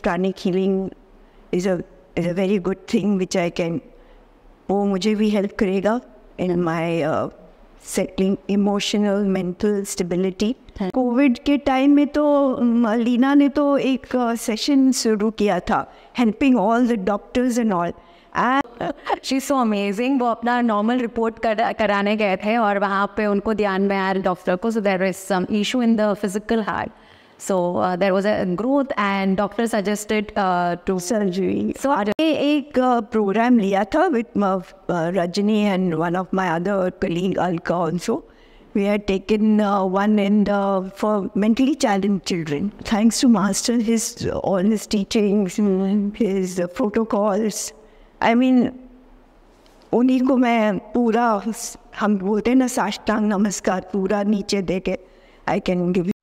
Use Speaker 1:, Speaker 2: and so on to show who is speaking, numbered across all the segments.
Speaker 1: pranic healing is a very good thing which I can, वो मुझे भी help करेगा in my settling emotional mental stability. Covid के time में तो लीना ने तो एक सेशन शुरू किया था, helping all the doctors and all.
Speaker 2: She is so amazing. वो अपना नॉर्मल रिपोर्ट कराने गए थे और वहाँ पे उनको ध्यान में आया डॉक्टर को, so there is some issue in the physical heart, so there was a growth and doctor suggested to
Speaker 1: surgery. So एक प्रोग्राम लिया था with Rajni and one of my other colleague Alka also. We had taken one for mentally challenged children. Thanks to Master, all his teachings, his protocols. I mean, उन्हीं को मैं पूरा, हम बोलते हैं ना साष्टांग नमस्कार, पूरा नीचे दे के I can give you.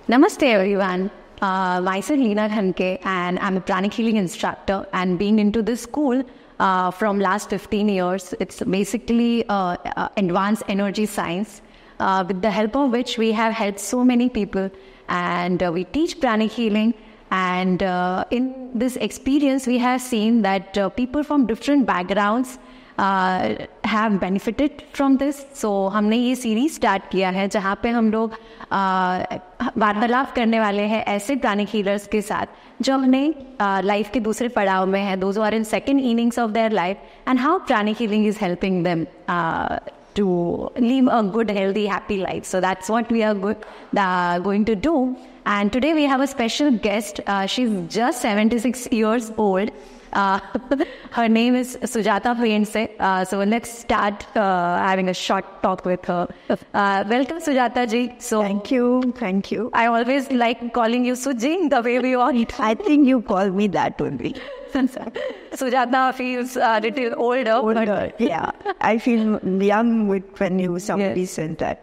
Speaker 2: Namaste everyone. Myself Leena Khanke and I'm a pranic healing instructor, and being into this school from last 15 years, it's basically advanced energy science with the help of which we have helped so many people, and we teach pranic healing. And in this experience, we have seen that people from different backgrounds have benefited from this. So हमने ये series start किया है जहाँ पे हम लोग वार्तालाप करने वाले हैं ऐसे प्राणिक हीलर्स के साथ जो अपने लाइफ के दूसरे पड़ाव में है, those are in second innings of their life, and how pranic healing is helping them to live a good, healthy, happy life. So that's what we are going to do. And today we have a special guest. She's just 76 years old. Her name is Sujata Prince. So let's start having a short talk with her. Welcome, Sujata ji. So
Speaker 1: Thank you.
Speaker 2: I always like calling you Sujing, the way we all.
Speaker 1: I think you call me that only.
Speaker 2: Sujata feels a little older.
Speaker 1: But yeah, I feel young when somebody said that.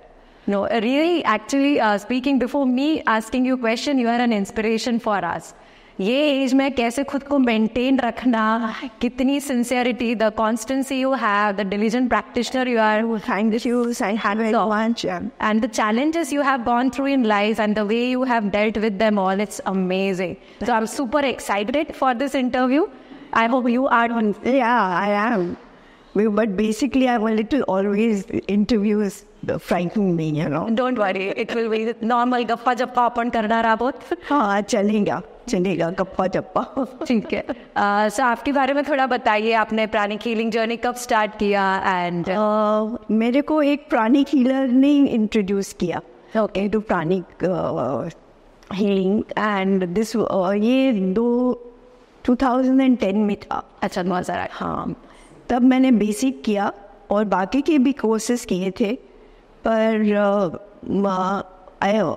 Speaker 2: No, really, actually, speaking before me asking you a question, you are an inspiration for us. ये age में कैसे खुद को maintain रखना, कितनी sincerity, the constancy you have, the diligent practitioner you are.
Speaker 1: Thank you very much.
Speaker 2: And the challenges you have gone through in life and the way you have dealt with them all, it's amazing. So I'm super excited for this interview. I hope you are on.
Speaker 1: Yeah, I am. But basically, I'm a little always interviews frighten me, you know.
Speaker 2: Don't worry, it will be normal. गप्पा जप्पा अपन करना रहा बहुत.
Speaker 1: हाँ, चलेगा गप्पा जप्पा.
Speaker 2: ठीक है. So आपके बारे में थोड़ा बताइए, आपने प्राणिक हीलिंग जर्नी कब स्टार्ट किया? एंड
Speaker 1: मेरे को एक प्राणिक हीलर ने इंट्रोड्यूस किया to pranic healing, and this ये 2010 में था.
Speaker 2: अच्छा, 2008.
Speaker 1: हाँ, तब मैंने बेसिक किया और बाकी के भी कोर्सेज किए थे, पर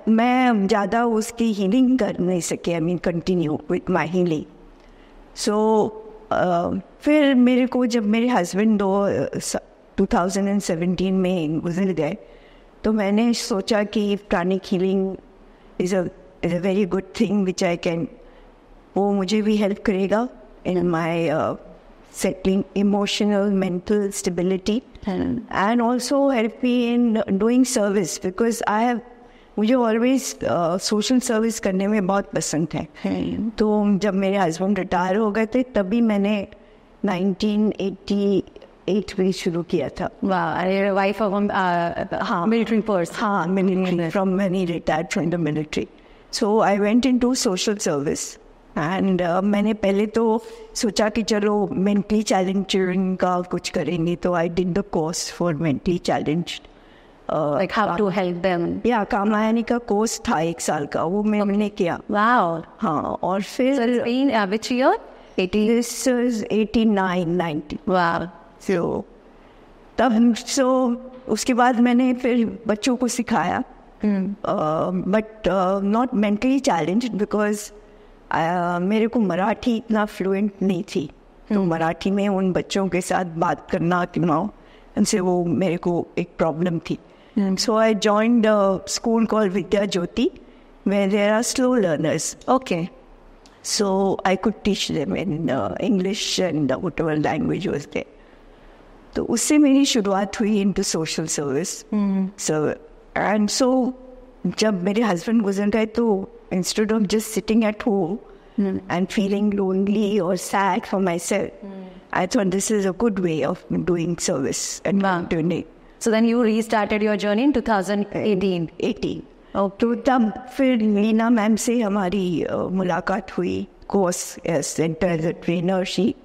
Speaker 1: मैं ज़्यादा उसकी हीलिंग कर नहीं सके. I mean continue with my healing. So फिर मेरे को जब मेरे हस्बैंड 2017 में गुजर गए, तो मैंने सोचा कि pranic healing is a very good thing which I can, वो मुझे भी हेल्प करेगा इन माई settling emotional mental stability and also help me in doing service, because मुझे always social service करने में बहुत पसंद है. तो जब मेरे हस्बैंड रिटायर हो गए थे तभी मैंने 1988 में शुरू किया था.
Speaker 2: Wife of military person.
Speaker 1: हाँ, military, from when he retired from the military. So I went into social service. And मैंने पहले तो सोचा कि चलो मेंटली चैलेंज चिल्ड्रन का कुछ करेंगे, तो I did the course for mentally challenged,
Speaker 2: like how to help them.
Speaker 1: या कामायनी का कोर्स था 1 साल का, वो मैंने किया.
Speaker 2: वाओ.
Speaker 1: हाँ, और फिर
Speaker 2: which year?
Speaker 1: 89, 90.
Speaker 2: वाओ.
Speaker 1: सो उसके बाद मैंने फिर बच्चों को सिखाया, but not mentally challenged, because मेरे को मराठी इतना फ्लुएंट नहीं थी. तो मराठी में उन बच्चों के साथ बात करना उनसे वो मेरे को एक प्रॉब्लम थी. So I joined school called Vidya Jyoti, where there are slow learners.
Speaker 2: Okay.
Speaker 1: So I could teach them in English and whatever language was there. तो उससे मेरी शुरुआत हुई into social service. So जब मेरे हस्बैंड गुजर गए तो instead of just sitting at home and feeling lonely or sad for myself, I thought this is a good way of doing service and doing.
Speaker 2: So then you restarted your journey in 2018.
Speaker 1: 18. तो तब फिर Leena ma'am से हमारी मुलाकात हुई course centre as a trainer. She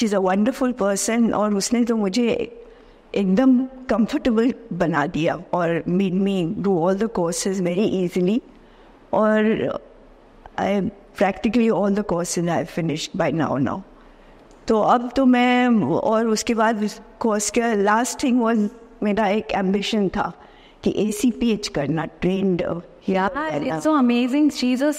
Speaker 1: is a wonderful person और उसने तो मुझे एकदम कंफर्टेबल बना दिया और made me do all the courses very easily. और I practically all the courses I finished by now. तो अब तो मैं और उसके बाद कोर्स का लास्ट थिंग वाज मेरा एक एम्बिशन था कि ACPH करना, trained.
Speaker 2: Yeah, it's so amazing. She's a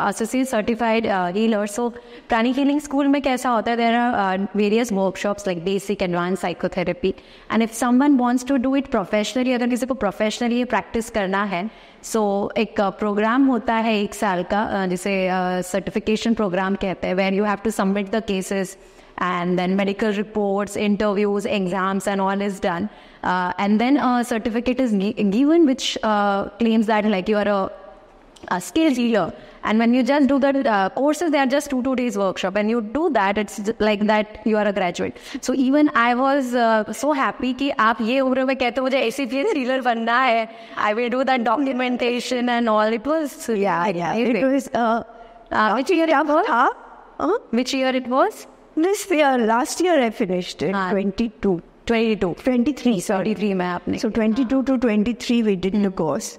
Speaker 2: associate certified healer. So Pranic Healing School में कैसा होता है? There are various workshops like basic, advanced psychotherapy. And if someone wants to do it professionally, अगर किसी को professionally practice करना है, so एक program होता है 1 साल का जिसे certification program कहते हैं, where you have to submit the cases. And then medical reports, interviews, exams and all is done. And then a certificate is given which claims that like you are a skilled healer. And when you just do the courses, they are just 2 days workshop. And you do that, it's like that you are a graduate. So even I was so happy कि आप ये उम्र में कहते हो मुझे ACPH healer बनना है. I will do that documentation and all. It was
Speaker 1: it was
Speaker 2: which year it was? Which year it was?
Speaker 1: This year, last year I finished in 23
Speaker 2: में आपने.
Speaker 1: So 22 to 23 we did the course.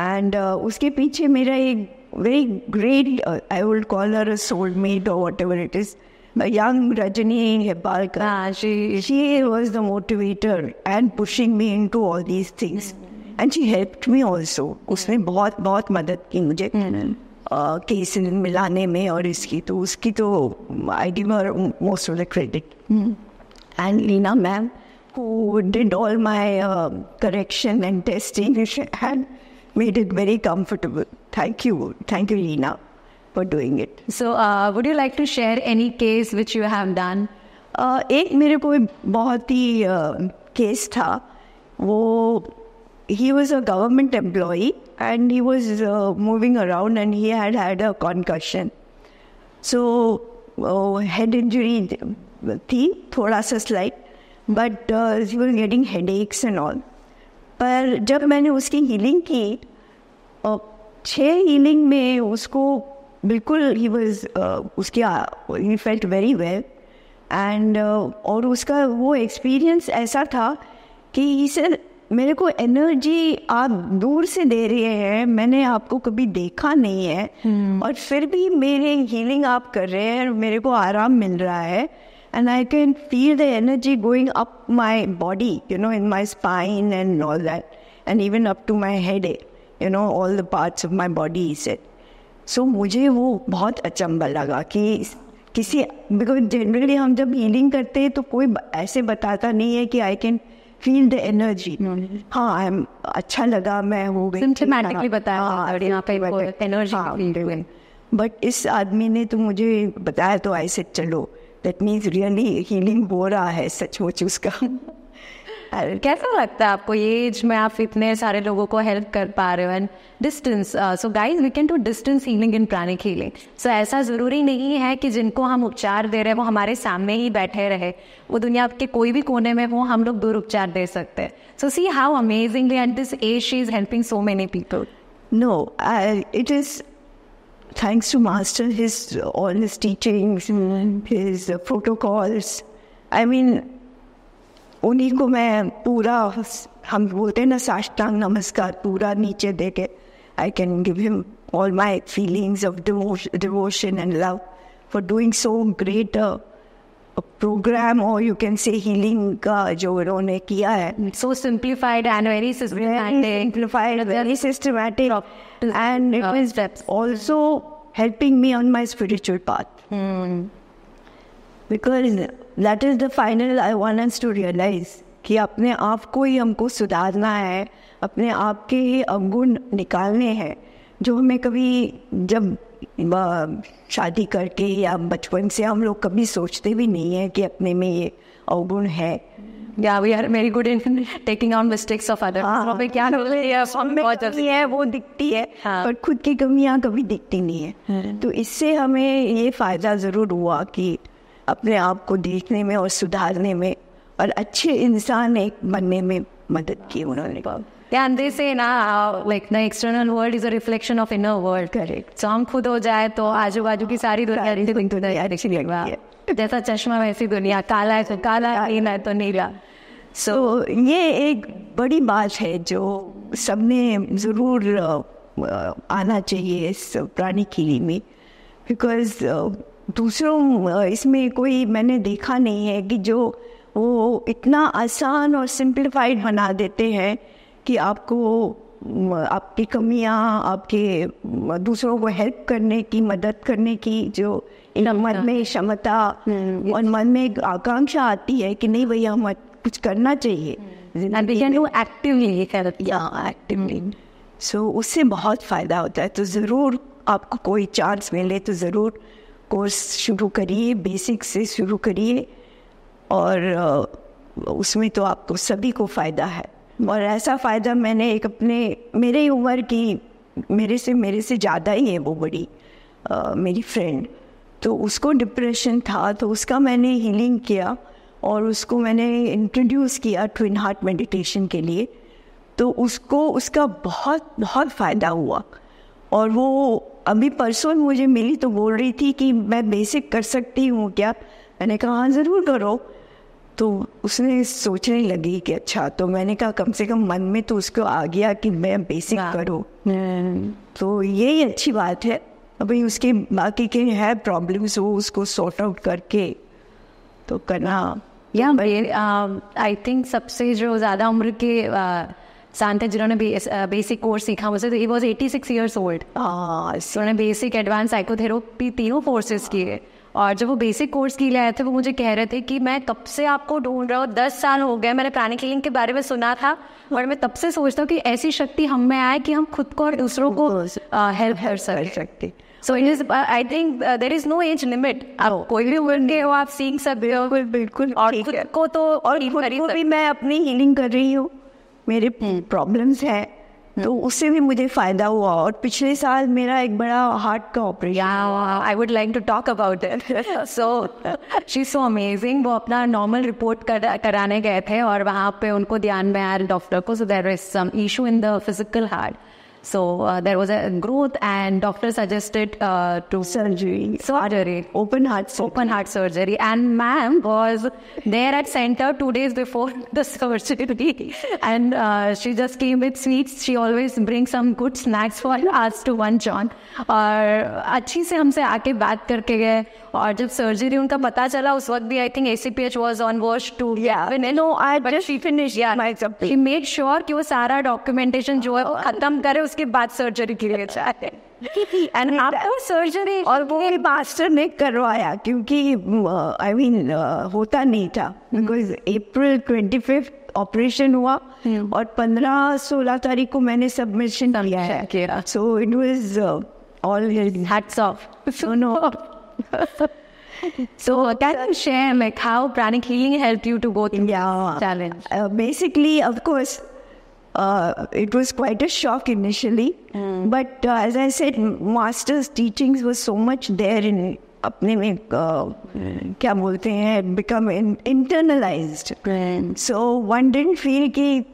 Speaker 1: And उसके पीछे मेरा एक very great, I would call her a soulmate or whatever it is, a young Rajani Hebbalkar. She was the motivator and pushing me into all these things. And she helped me also. उसने बहुत मदद की मुझे case मिलाने में और इसकी तो उसकी तो I give her most of the credit. And Leena ma'am who did all my correction and testing and made it very comfortable. Thank you Leena for doing it.
Speaker 2: So would you like to share any case which you have done?
Speaker 1: एक मेरे को बहुत ही case था. वो he was a government employee and he was moving around and he had a concussion. So head injury थी थोड़ा सा slight, but he was getting headaches and all. पर जब मैंने उसकी healing की 6 healing में उसको बिल्कुल he felt very well. And और उसका वो experience ऐसा था कि he said मेरे को एनर्जी आप दूर से दे रहे हैं, मैंने आपको कभी देखा नहीं है और फिर भी मेरे हीलिंग आप कर रहे हैं, मेरे को आराम मिल रहा है. And I can feel the energy going up my body, you know, in my spine and all that, and even up to my head, you know, all the parts of my body is it. So मुझे वो बहुत अचंभा लगा कि किसी, because generally हम जब healing करते हैं तो कोई ऐसे बताता नहीं है कि आई कैन फील द एनर्जी. हाँ, अच्छा लगा, मैं हो गई
Speaker 2: सिम्पटैटिकली बताया यहाँ पे एनर्जी.
Speaker 1: बट इस आदमी ने तो मुझे बताया तो ऐसे चलो, दैट मीन्स रियली हीलिंग हो रहा है सचमुच उसका.
Speaker 2: कैसा लगता है आपको ये एज में आप इतने सारे लोगों को हेल्प कर पा रहे हो? And distance, so guys we can do distance healing in pranic healing. So ऐसा ज़रूरी नहीं है कि जिनको हम उपचार दे रहे हैं वो हमारे सामने ही बैठे रहे, वो दुनिया के कोई भी कोने में हो, हम लोग दूर उपचार दे सकते हैं. So see how amazingly at this age she is helping so many people.
Speaker 1: No, it is thanks to master, all his teachings, his protocols. I mean, उन्हीं को मैं पूरा, हम बोलते हैं ना साष्टांग नमस्कार, पूरा नीचे दे के I can give him all my feelings of devotion and love for doing so great a program, or you can say healing का जो उन्होंने किया है.
Speaker 2: So simplified and very
Speaker 1: systematic, and it was also helping me on my spiritual path. Because that is the final I want us to realize कि अपने आप को ही हमको सुधारना है, अपने आप के ही अवगुण निकालने हैं जो हमें कभी जब शादी करके या बचपन से हम लोग कभी सोचते भी नहीं है कि अपने में ये अवगुण है.
Speaker 2: Yeah, we are very good in taking on mistakes of others. हमें क्या
Speaker 1: कमी है वो दिखती है, पर खुद की कमियां कभी दिखती नहीं है। तो इससे हमें ये फ़ायदा ज़रूर हुआ कि अपने आप को देखने में और सुधारने में और अच्छे इंसान एक बनने में मदद की उन्होंने।
Speaker 2: And they say ना like the external world is a reflection of inner world.
Speaker 1: Correct.
Speaker 2: So हम खुद हो जाए तो आजू बाजू की सारी दुनिया दिखती है, जैसा चश्मा वैसी दुनिया, काला है तो काला, नीला है तो नीला।
Speaker 1: So ये एक बड़ी बात है जो सबने ज़रूर आना चाहिए इस प्राणी खिली में, बिकॉज दूसरों इसमें कोई मैंने देखा नहीं है कि जो वो इतना आसान और सिंप्लीफाइड बना देते हैं कि आपको आपकी कमियां, आपके दूसरों को हेल्प करने की, मदद करने की जो मन में क्षमता और मन में एक आकांक्षा आती है कि नहीं भैया हम कुछ करना चाहिए, एक्टिवली। सो उससे बहुत फ़ायदा होता है। तो ज़रूर आपको कोई चांस मिले तो ज़रूर कोर्स शुरू करिए, बेसिक से शुरू करिए, और उसमें तो आपको सभी को फ़ायदा है। और ऐसा फ़ायदा मैंने एक अपने मेरे उम्र की, मेरे से ज़्यादा ही है वो बड़ी मेरी फ्रेंड, तो उसको डिप्रेशन था, तो उसका मैंने हीलिंग किया और उसको मैंने इंट्रोड्यूस किया ट्विन हार्ट मेडिटेशन के लिए। तो उसको उसका बहुत बहुत फ़ायदा हुआ, और वो अभी परसों मुझे मिली तो बोल रही थी कि मैं बेसिक कर सकती हूँ क्या। मैंने कहा हाँ ज़रूर करो। तो उसने सोचने लगी कि अच्छा, तो मैंने कहा कम से कम मन में तो उसको आ गया कि मैं बेसिक करूँ। तो यही अच्छी बात है। अभी उसके बाकी के है प्रॉब्लम्स, वो उसको सॉर्ट आउट करके तो करना।
Speaker 2: या आई थिंक सबसे जो ज़्यादा उम्र के इंसान थे जिन्होंने बेसिक कोर्स सीखा मुझसे, तो ही वॉज 86 ईयर्स ओल्ड। उन्होंने बेसिक, एडवांस, साइकोथेरेपी तीनों कोर्सेज किए, और जब वो बेसिक कोर्स के लिए आए थे वो मुझे कह रहे थे कि मैं कब से आपको ढूंढ रहा हूँ, 10 साल हो गए, मैंने प्राणिक हीलिंग के बारे में सुना था और मैं तब से सोचता हूँ कि ऐसी शक्ति हम में आए कि हम खुद को और दूसरों को हेल्प कर सकते। So it is, I think there is no age limit. आप कोई भी उम्र के हो, आप सीख सकते हो।
Speaker 1: बिल्कुल।
Speaker 2: और खुद को तो, और
Speaker 1: खुद को भी मैं अपनी हीलिंग कर रही हूँ। मेरे प्रॉब्लम्स हैं तो उससे भी मुझे फ़ायदा हुआ। और पिछले साल मेरा एक बड़ा हार्ट का operation,
Speaker 2: I would like to talk about it. So she is so amazing. वो अपना नॉर्मल रिपोर्ट कराने गए थे और वहाँ पे उनको ध्यान में आया डॉक्टर को, so there is some issue in the physical heart. So there was a growth, and doctor suggested to surgery, open heart surgery. And ma'am was there at center 2 days before the surgery, and she just came with sweets. She always brings some good snacks for us to munch on. और अच्छी से हमसे आके बात करके गए। और जब सर्जरी उनका पता चला उस वक्त भी I think ACPH was on watch to she finished she made sure कि वो सारा डॉक्यूमेंटेशन जो है वो खत्म करे, उसके बाद सर्जरी के लिए जाए। एंड आफ्टर सर्जरी, और वो
Speaker 1: मास्टर ने करवाया क्योंकि आई मीन होता नहीं था, बिकॉज April 25 ऑपरेशन हुआ और 15-16 तारीख को मैंने सबमिशन किया। So it was all
Speaker 2: hats off. So can you share like how pranic healing helped you to go through this challenge?
Speaker 1: Basically, of course, it was quite a shock initially, but as I said, master's teachings was so much there in अपने में क्या बोलते हैं, become internalized. So one didn't feel कि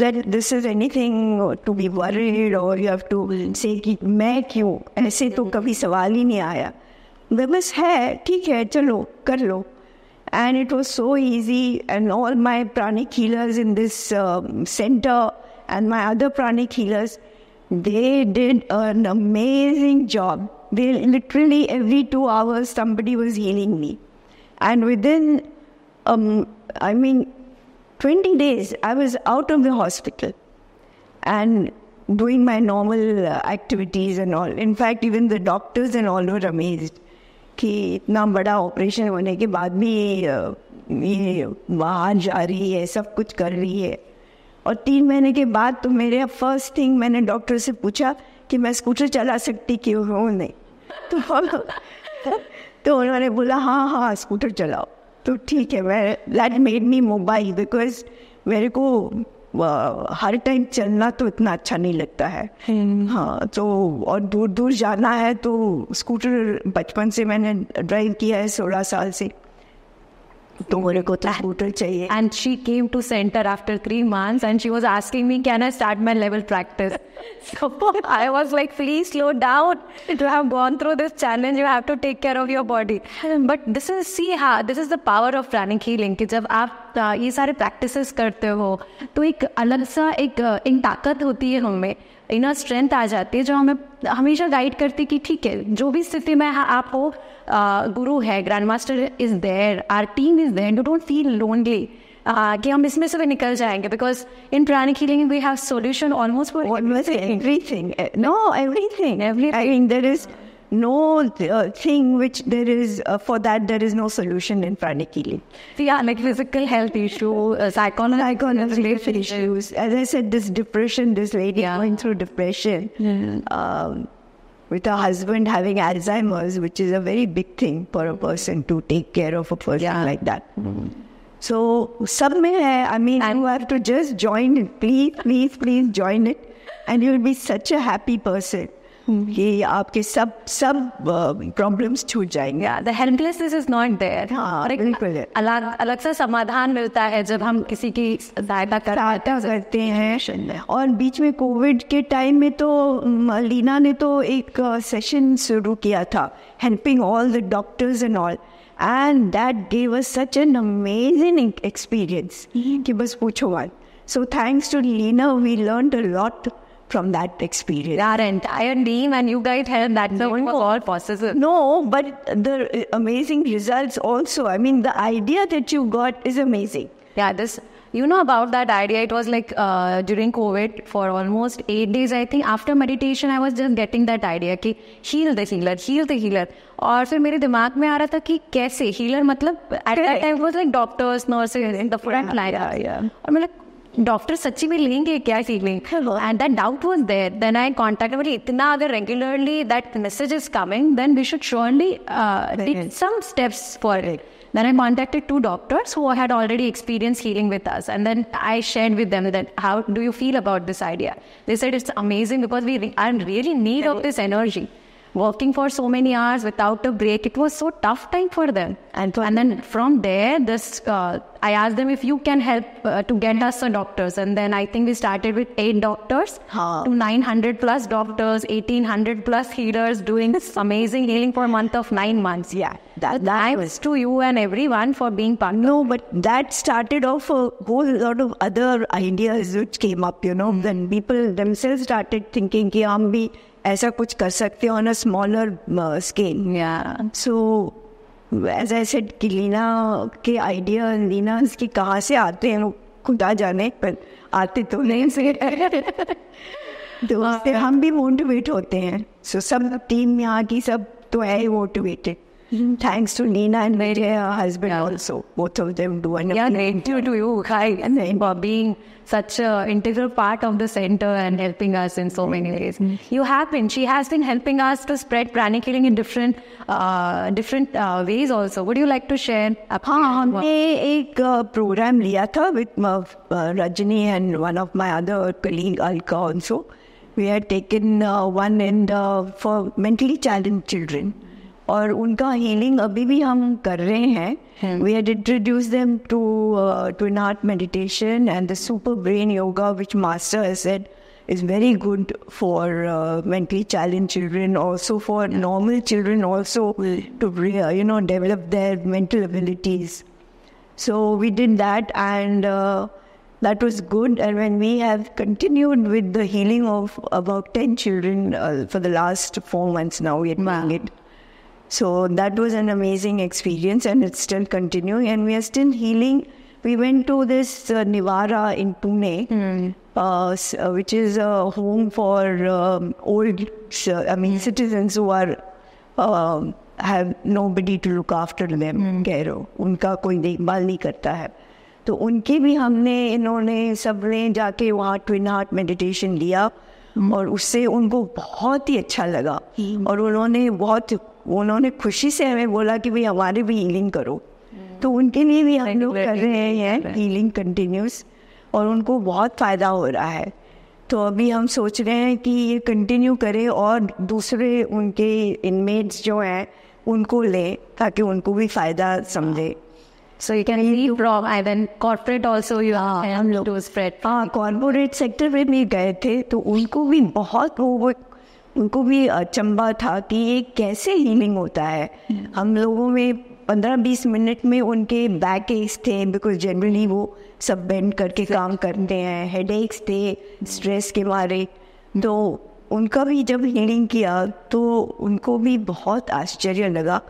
Speaker 1: that this is anything to be worried or you have to say कि मैं क्यों, ऐसे तो कभी सवाल ही नहीं आया। बस है, ठीक है, चलो कर लो। And it was so easy, and all my pranic healers in this center and my other pranic healers, they did an amazing job. They literally every 2 hours somebody was healing me, and within 20 days I was out of the hospital and doing my normal activities and all. In fact, even the doctors and all were amazed कि इतना बड़ा operation होने के बाद भी ये बाहर जा रही है, सब कुछ कर रही है। और 3 महीने के बाद तो मेरे फर्स्ट थिंग मैंने डॉक्टर से पूछा कि मैं स्कूटर चला सकती क्यों नहीं, तो उन्होंने बोला हाँ स्कूटर चलाओ। तो ठीक है, मैं that made me mobile, because मेरे को हर टाइम चलना तो इतना अच्छा नहीं लगता है। हाँ, तो और दूर दूर जाना है तो स्कूटर बचपन से मैंने ड्राइव किया है, 16 साल से, तो मेरे को तो स्कूटर चाहिए।
Speaker 2: And she came to center after 3 months and she was asking me, can I start my level practice? So I was like, please slow down. You have gone through this challenge, you have to take care of your body. But this is the power of pranic healing कि जब आप ये सारे practices करते हो तो एक अलग सा एक ताकत होती है हमें, इनर स्ट्रेंथ आ जाती है जो हमें हमेशा गाइड करती है कि ठीक है, जो भी स्थिति में आप हो, गुरु है, grand master is there, our team is there, you don't feel lonely कि हम इसमें से भी निकल जाएंगे, because in pranic healing we have solution almost for
Speaker 1: everything. No, everything. I mean, there is no thing which there is for that there is no solution in pranic healing.
Speaker 2: Yeah, like physical health issue,
Speaker 1: psychological issues. As I said, this depression, this lady going through depression, with her husband having Alzheimer's, which is a very big thing for a person to take care of a person like that. So, sab mein hai. I mean, you have to just join it. Please join it, and you will be such a happy person. कि आपके सब problems छूट जाएंगे।
Speaker 2: The helplessness is not there.
Speaker 1: हाँ, बिल्कुल
Speaker 2: अलग सा समाधान मिलता है जब हम किसी की सहायता
Speaker 1: करते हैं। और बीच में कोविड के टाइम में तो लीना ने तो एक सेशन शुरू किया था, helping all the doctors and all, and that gave us such an amazing experience कि बस पूछो मत। So thanks to Leena, we learned a lot from that experience.
Speaker 2: Our entire team and you guys helped that. So it was all possible.
Speaker 1: No, but the amazing results also. I mean, the idea that you got is amazing.
Speaker 2: Yeah, you know about that idea. It was like during COVID for almost 8 days, I think. After meditation, I was just getting that idea कि heal the healer. और फिर मेरे दिमाग में आ रहा था कि कैसे healer, मतलब at that time it was like doctors, nurses in the front line. और मैं डॉक्टर सच्ची में लेंगे क्या feeling, and that doubt was there. Then I contact, बोले इतना अगर regularly that message is coming then we should surely take some steps for it. Then I contacted 2 doctors who had already experienced healing with us, and then I shared with them that how do you feel about this idea. They said it's amazing because we are really in need of this energy. Working for so many hours without a break, it was so tough time for them. And then from there, I asked them if you can help to get us some doctors. And then I think we started with 8 doctors to 900 plus doctors, 1800 plus healers doing this amazing healing for a month of 9 months.
Speaker 1: Yeah, that
Speaker 2: thanks to you and everyone for being part.
Speaker 1: No, but that started off a whole lot of other ideas which came up, you know. Then people themselves started thinking कि हम भी ऐसा कुछ कर सकते हैं on a smaller scale.
Speaker 2: Yeah.
Speaker 1: So, as I said, कि लीना के आइडिया, लीना की कहाँ से आते हैं खुदा जाने, पर आते तो नहीं से तो उससे हम भी मोटिवेट होते हैं। So, सब टीम यहाँ की सब तो है motivated. Thanks to Leena and her husband also. Both of them do an
Speaker 2: thank you to you, Kai, and for being such an integral part of the center and helping us in so many ways. She has been helping us to spread pranic healing in different ways also. Would you like to share?
Speaker 1: हाँ, हमने एक program लिया था with Rajani and one of my other colleague Alka also. We had taken one end for mentally challenged children. और उनका healing अभी भी हम कर रहे हैं। We had introduced them to twin heart meditation and the super brain yoga, which master has said is very good for mentally challenged children, also for normal children also to develop their mental abilities. So we did that, and that was good. And when we have continued with the healing of about 10 children for the last 4 months now, we are doing it. So that was an amazing experience, and it's still continuing, and we are still healing. We went to this Nivara in Pune, which is a home for old, citizens who are have nobody to look after them. कह रहे हो, उनका कोई देखभाल नहीं करता है, तो उनके भी इन्होंने सबने जाके वहाँ ट्विन हार्ट मेडिटेशन लिया, और उससे उनको बहुत ही अच्छा लगा, और उन्होंने खुशी से हमें बोला कि भाई हमारे भी हीलिंग करो। तो उनके लिए भी हम लोग कर रहे हैं हीलिंग कंटिन्यूस, और उनको बहुत फ़ायदा हो रहा है। तो अभी हम सोच रहे हैं कि ये कंटिन्यू करें और दूसरे उनके इनमेट्स जो हैं उनको लें, ताकि उनको भी फ़ायदा समझे।
Speaker 2: So you can leave from then corporate also you
Speaker 1: हम लोग
Speaker 2: to spread.
Speaker 1: हाँ, कॉर्पोरेट सेक्टर में भी गए थे, तो उनको भी बहुत उनको भी अचंभा था कि ये कैसे हीलिंग होता है। हम लोगों में 15-20 मिनट में उनके बैक एक्स थे, बिकॉज जनरली वो सब बेंड करके काम करते हैं, हेडेक्स थे स्ट्रेस के मारे। तो उनका भी जब हीलिंग किया तो उनको भी बहुत आश्चर्य लगा,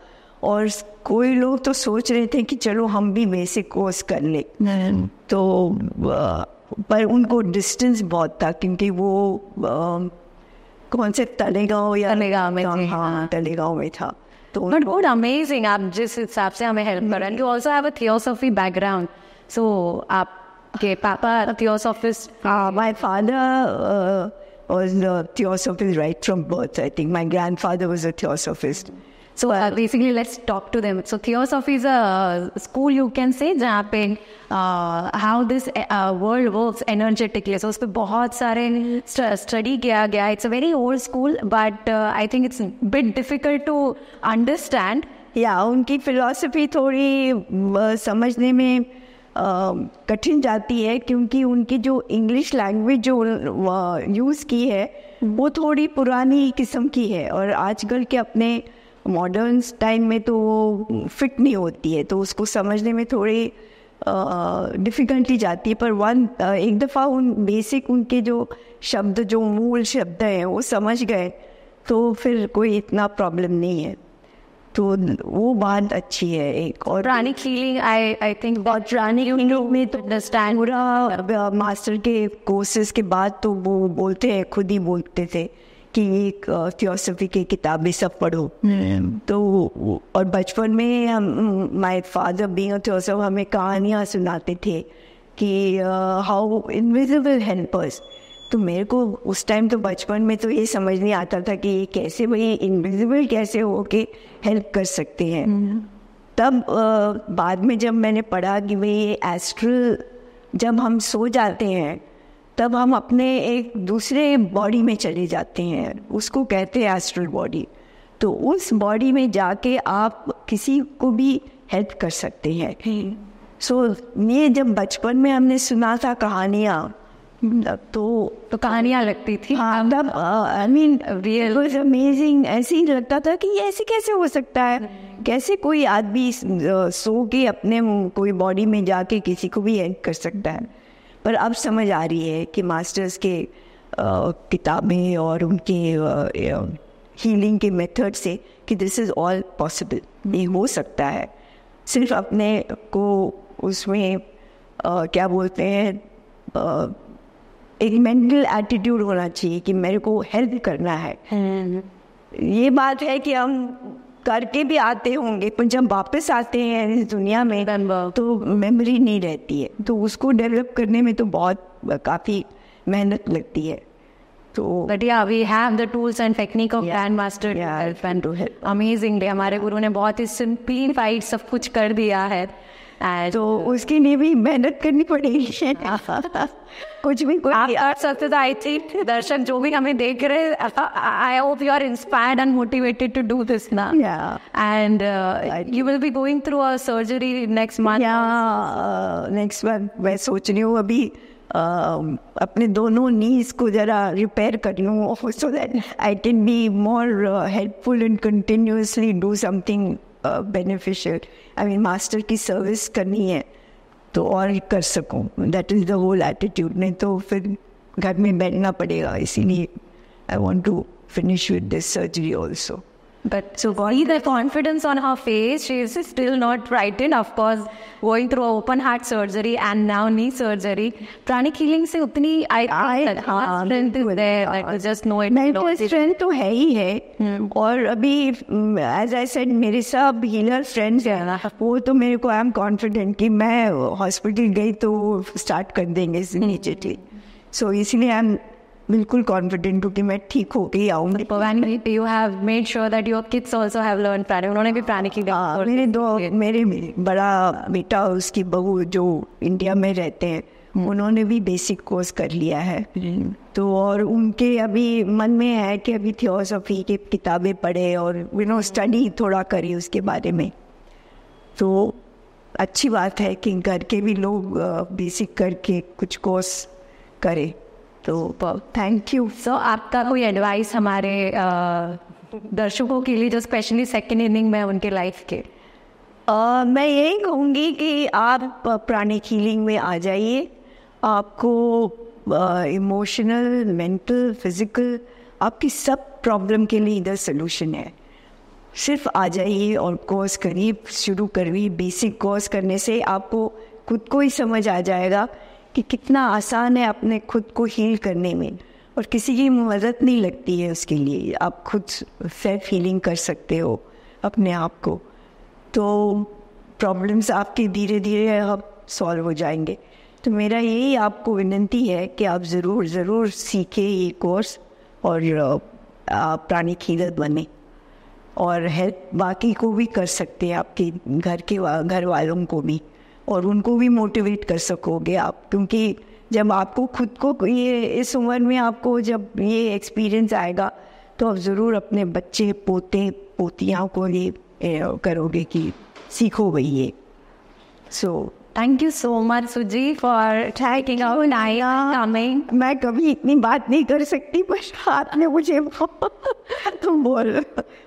Speaker 1: और कोई लोग तो सोच रहे थे कि चलो हम भी बेसिक कोर्स कर ले। तो पर उनको डिस्टेंस बहुत था, क्योंकि वो कौन से तलेगांव या
Speaker 2: तलेगांव में थे।
Speaker 1: हाँ, तलेगांव में था। तो
Speaker 2: But good, amazing. आप जिस हिसाब से हमें हेल्प कर रहे हैं, you also have a theosophy background. So आपके पापा theosophist?
Speaker 1: My father was a theosophist right from birth. I think my grandfather was a theosophist.
Speaker 2: So basically let's talk to them. So theosophy is a school, you can say, जहाँ पे how this world works energetically. So उस पे बहुत सारे study किया गया. It's a very old school, but I think it's a bit difficult to understand.
Speaker 1: उनकी philosophy थोड़ी समझने में कठिन जाती है, क्योंकि उनकी जो इंग्लिश लैंग्वेज जो यूज़ की है वो थोड़ी पुरानी किस्म की है, और आजकल के अपने मॉडर्न टाइम में तो वो फिट नहीं होती है, तो उसको समझने में थोड़ी डिफ़िकल्टी जाती है। पर एक दफ़ा उन बेसिक उनके जो शब्द, जो मूल शब्द हैं वो समझ गए, तो फिर कोई इतना प्रॉब्लम नहीं है। तो वो बात अच्छी है। एक और
Speaker 2: प्राणिक हीलिंग आई थिंक बहुत
Speaker 1: प्राणिक हीलिंग में तो
Speaker 2: अंडरस्टैंड
Speaker 1: पूरा मास्टर के कोर्सेज के बाद तो वो बोलते हैं, खुद ही बोलते थे कि एक थियोसॉफी की किताबें सब पढ़ो। तो और बचपन में हम माय फादर बीइंग अ थियोसॉफर हमें कहानियाँ सुनाते थे कि हाउ इनविजिबल हेल्पर्स। तो मेरे को उस टाइम तो बचपन में तो ये समझ नहीं आता था कि ये कैसे भाई इनविजिबल कैसे हो के हेल्प कर सकते हैं। तब बाद में जब मैंने पढ़ा कि भाई ये एस्ट्रल, जब हम सो जाते हैं तब हम अपने एक दूसरे बॉडी में चले जाते हैं, उसको कहते हैं एस्ट्रल बॉडी। तो उस बॉडी में जाके आप किसी को भी हेल्प कर सकते हैं। सो ये जब बचपन में हमने सुना था कहानियाँ, तो
Speaker 2: कहानियाँ लगती थी।
Speaker 1: हाँ, तब I mean real was amazing. ऐसे ही लगता था कि ये ऐसे कैसे हो सकता है, कैसे कोई आदमी सो के अपने कोई बॉडी में जाके किसी को भी हेल्प कर सकता है। पर अब समझ आ रही है कि मास्टर्स के किताबें और उनके हीलिंग के मेथड से कि दिस इज़ ऑल पॉसिबल, ये हो सकता है। सिर्फ अपने को उसमें क्या बोलते हैं, एक मेंटल एटीट्यूड होना चाहिए कि मेरे को हेल्प करना है। ये बात है कि हम करके भी आते होंगे, पर जब वापस आते हैं इस दुनिया में तो मेमोरी नहीं रहती है, तो उसको डेवलप करने में तो बहुत काफ़ी मेहनत लगती है। तो
Speaker 2: But yeah, we have the tools and technique of Grandmaster to help and to help. Amazingly, हमारे गुरु ने बहुत ही simplified सब कुछ कर दिया है।
Speaker 1: तो उसके लिए भी मेहनत करनी पड़ेगी। कुछ भी कोई
Speaker 2: आप कर सकते थे। आई थिंक दर्शक जो भी हमें देख रहे हैं, I hope you are inspired and motivated to do this ना। And you will be going through a surgery next month.
Speaker 1: Next month मैं सोच रही हूँ अभी अपने दोनों नीज को जरा रिपेयर कर लूँ, so that I can be more helpful and continuously do something beneficial. I mean master की सर्विस करनी है तो और कर सकूं, that is the whole attitude. नहीं तो फिर घर में बैठना पड़ेगा, इसीलिए I want to finish with this surgery also.
Speaker 2: But so see the confidence on her face. She is still not frightened. Of course, going through open heart surgery and now knee surgery. Pranic healing से उतनी strength is there. Like just know it.
Speaker 1: Mental strength तो है ही है। और अभी as I said मेरे सब healer friends हैं ना, वो तो मेरे को I am confident कि मैं हॉस्पिटल गई तो स्टार्ट कर देंगे immediately. So इसलिए बिल्कुल कॉन्फिडेंट हूँ कि मैं ठीक हो के आऊँगी।
Speaker 2: And you have made sure that your kids also have learned pranic. उन्होंने भी प्राणिक हीलिंग।
Speaker 1: मेरे बड़ा बेटा उसकी बहू जो इंडिया में रहते हैं उन्होंने भी बेसिक कोर्स कर लिया है। तो और उनके अभी मन में है कि अभी थियोसॉफी की किताबें पढ़े और स्टडी थोड़ा करें उसके बारे में। तो अच्छी बात है कि घर के भी लोग बेसिक करके कुछ कोर्स करें। तो थैंक यू।
Speaker 2: सो आपका कोई एडवाइस हमारे दर्शकों के लिए जो स्पेशली सेकेंड इनिंग में उनके लाइफ के?
Speaker 1: मैं यही कहूँगी कि आप प्राणिक हीलिंग में आ जाइए। आपको इमोशनल, मेंटल, फिजिकल, आपकी सब प्रॉब्लम के लिए इधर सोल्यूशन है। सिर्फ आ जाइए और कोर्स करिए, शुरू करिए। बेसिक कोर्स करने से आपको खुद को ही समझ आ जाएगा कि कितना आसान है अपने खुद को हील करने में, और किसी की मदद नहीं लगती है उसके लिए। आप खुद सेल्फ हीलिंग कर सकते हो अपने आप को। तो प्रॉब्लम्स आपके धीरे धीरे अब सॉल्व हो जाएंगे। तो मेरा यही आपको विनती है कि आप ज़रूर सीखें ये कोर्स और प्राणिक हीलर बने, और हेल्प बाकी को भी कर सकते हैं, आपके घर वालों को भी, और उनको भी मोटिवेट कर सकोगे आप। क्योंकि जब आपको खुद को ये इस उम्र में आपको जब ये एक्सपीरियंस आएगा तो आप ज़रूर अपने बच्चे, पोते, पोतियाँ को ये करोगे कि सीखो भाई ये। So
Speaker 2: thank you so much सुजी फॉर टेकिंग आवर टाइम।
Speaker 1: मैं कभी इतनी बात नहीं कर सकती, बस आपने मुझे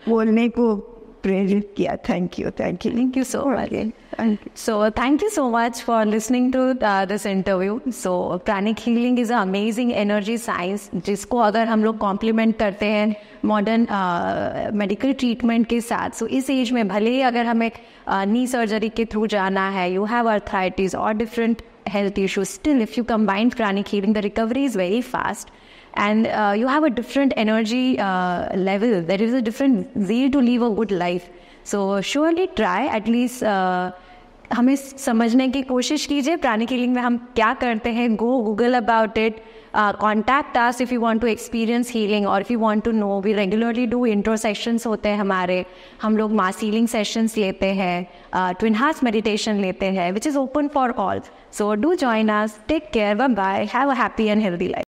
Speaker 1: बोलने को प्रेरित किया। Thank you
Speaker 2: so much. So thank you so much for listening to this interview. So pranic healing is an amazing energy science जिसको अगर हम लोग कॉम्प्लीमेंट करते हैं मॉडर्न मेडिकल ट्रीटमेंट के साथ, सो इस एज में भले ही अगर हमें नी सर्जरी के थ्रू जाना है, यू हैव आर्थराइटिस और different health issues, still if you combine pranic healing, the recovery is very fast, and you have a different energy level. There is a different zeal to live a good life. So surely try at least. हमें समझने की कोशिश कीजिए pranic healing में हम क्या करते हैं। Go Google about it, contact us if you want to experience healing, और if you want to know, we regularly do intro sessions होते हैं हमारे। हम लोग मास हीलिंग सेशंस लेते हैं, ट्विन हार्ट्स मेडिटेशन लेते हैं, which is open for all. So do join us, take care, bye bye, have a happy and healthy life.